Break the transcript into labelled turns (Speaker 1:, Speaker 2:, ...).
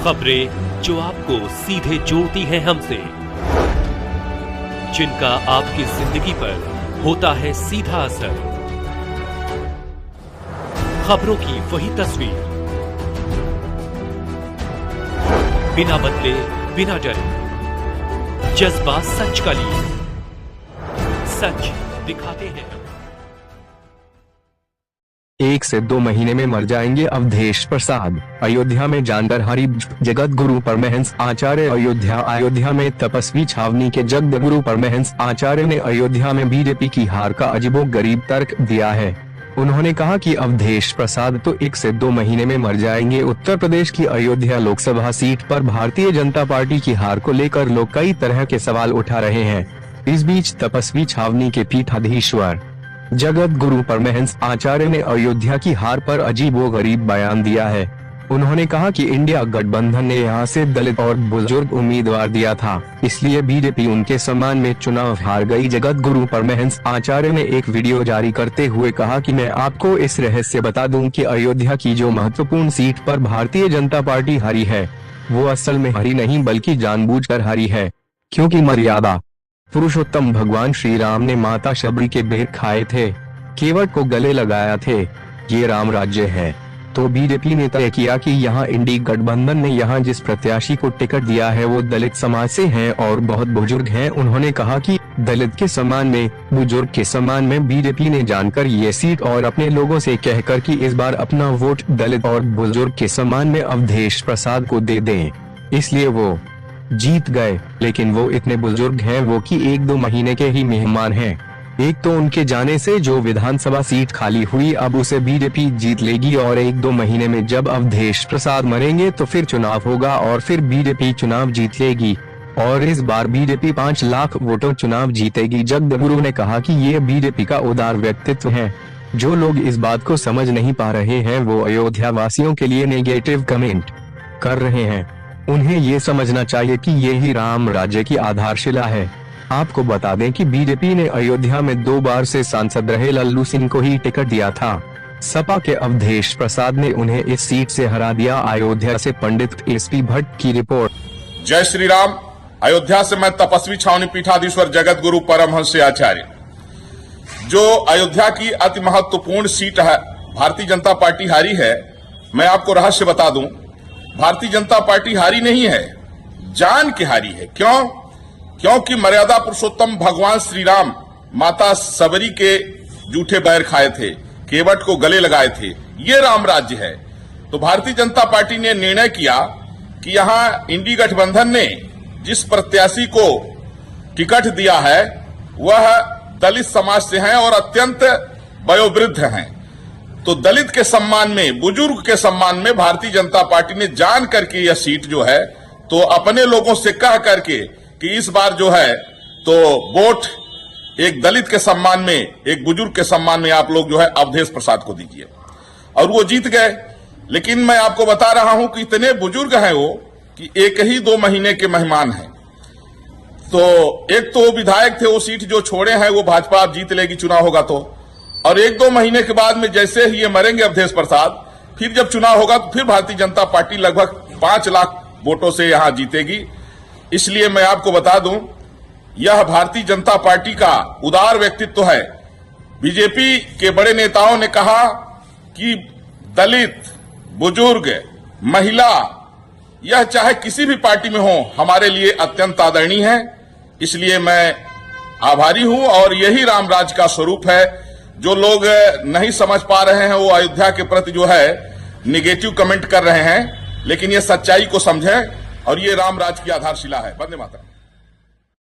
Speaker 1: खबरें जो आपको सीधे जोड़ती हैं हमसे, जिनका आपकी जिंदगी पर होता है सीधा असर। खबरों की वही तस्वीर, बिना बदले बिना डरे, जज्बा सच का लिए, सच दिखाते हैं।
Speaker 2: 1 से 2 महीने में मर जाएंगे अवधेश प्रसाद। अयोध्या में जानकर हरि जगत गुरु परमहंस आचार्य अयोध्या में तपस्वी छावनी के जगत गुरु परमहंस आचार्य ने अयोध्या में बीजेपी की हार का अजीबोगरीब तर्क दिया है। उन्होंने कहा कि अवधेश प्रसाद तो 1 से 2 महीने में मर जाएंगे। उत्तर प्रदेश की अयोध्या लोकसभा सीट पर भारतीय जनता पार्टी की हार को लेकर लोग कई तरह के सवाल उठा रहे हैं। इस बीच तपस्वी छावनी के पीठाधीश्वर जगत गुरु परमहंस आचार्य ने अयोध्या की हार पर अजीबोगरीब बयान दिया है। उन्होंने कहा कि इंडिया गठबंधन ने यहां से दलित और बुजुर्ग उम्मीदवार दिया था, इसलिए बीजेपी उनके सम्मान में चुनाव हार गई। जगत गुरु परमहंस आचार्य ने एक वीडियो जारी करते हुए कहा कि मैं आपको इस रहस्य बता दूं कि अयोध्या की जो महत्वपूर्ण सीट पर भारतीय जनता पार्टी हारी है, वो असल में हारी नहीं बल्कि जानबूझकर हारी है, क्योंकि मर्यादा पुरुषोत्तम भगवान श्री राम ने माता शबरी के बेर खाए थे, केवट को गले लगाया थे, ये राम राज्य है। तो बीजेपी ने तय किया कि यहाँ इंडी गठबंधन ने यहाँ जिस प्रत्याशी को टिकट दिया है वो दलित समाज से हैं और बहुत बुजुर्ग हैं। उन्होंने कहा कि दलित के सम्मान में, बुजुर्ग के सम्मान में बीजेपी ने जानकर ये सीट और अपने लोगों से कहकर कि इस बार अपना वोट दलित और बुजुर्ग के सम्मान में अवधेश प्रसाद को दे दें, इसलिए वो जीत गए। लेकिन वो इतने बुजुर्ग हैं वो कि 1-2 महीने के ही मेहमान हैं। एक तो उनके जाने से जो विधानसभा सीट खाली हुई अब उसे बीजेपी जीत लेगी और 1-2 महीने में जब अवधेश प्रसाद मरेंगे तो फिर चुनाव होगा और फिर बीजेपी चुनाव जीत लेगी और इस बार बीजेपी 5 लाख वोटों चुनाव जीतेगी। जगतगुरु ने कहा कि ये बीजेपी का उदार व्यक्तित्व है। जो लोग इस बात को समझ नहीं पा रहे हैं वो अयोध्या वासियों के लिए नेगेटिव कमेंट कर रहे हैं। उन्हें ये समझना चाहिए कि ये ही राम राज्य की आधारशिला है। आपको बता दें कि बीजेपी ने अयोध्या में 2 बार से सांसद रहे लल्लू सिंह को ही टिकट दिया था। सपा के अवधेश प्रसाद ने उन्हें इस सीट से हरा दिया। अयोध्या से पंडित एसपी भट्ट की रिपोर्ट।
Speaker 3: जय श्री राम। अयोध्या से मैं तपस्वी छावनी पीठाधीश्वर जगत गुरु परमहंस आचार्य। जो अयोध्या की अति महत्वपूर्ण सीट है भारतीय जनता पार्टी हारी है, मैं आपको रहस्य बता दूं, भारतीय जनता पार्टी हारी नहीं है, जान के हारी है। क्यों? क्योंकि मर्यादा पुरुषोत्तम भगवान श्री राम माता सबरी के जूठे बैर खाए थे, केवट को गले लगाए थे, ये राम राज्य है। तो भारतीय जनता पार्टी ने निर्णय किया कि यहां इंडी गठबंधन ने जिस प्रत्याशी को टिकट दिया है वह दलित समाज से हैं और अत्यंत वयोवृद्ध हैं। तो दलित के सम्मान में, बुजुर्ग के सम्मान में भारतीय जनता पार्टी ने जान करके यह सीट जो है तो अपने लोगों से कह करके कि इस बार जो है तो वोट एक दलित के सम्मान में, एक बुजुर्ग के सम्मान में आप लोग जो है अवधेश प्रसाद को दीजिए, और वो जीत गए। लेकिन मैं आपको बता रहा हूं कि इतने बुजुर्ग हैं वो कि 1 ही 2 महीने के मेहमान हैं। तो एक तो विधायक थे, वो सीट जो छोड़े हैं वो भाजपा अब जीत लेगी चुनाव होगा तो, और 1-2 महीने के बाद में जैसे ही ये मरेंगे अवधेश प्रसाद, फिर जब चुनाव होगा तो फिर भारतीय जनता पार्टी लगभग 5 लाख वोटों से यहां जीतेगी। इसलिए मैं आपको बता दूं, यह भारतीय जनता पार्टी का उदार व्यक्तित्व है। बीजेपी के बड़े नेताओं ने कहा कि दलित, बुजुर्ग, महिला, यह चाहे किसी भी पार्टी में हो, हमारे लिए अत्यंत आदरणीय है। इसलिए मैं आभारी हूं और यही रामराज का स्वरूप है। जो लोग नहीं समझ पा रहे हैं वो अयोध्या के प्रति जो है निगेटिव कमेंट कर रहे हैं, लेकिन ये सच्चाई को समझें और ये रामराज की आधारशिला है। वंदे मातरम।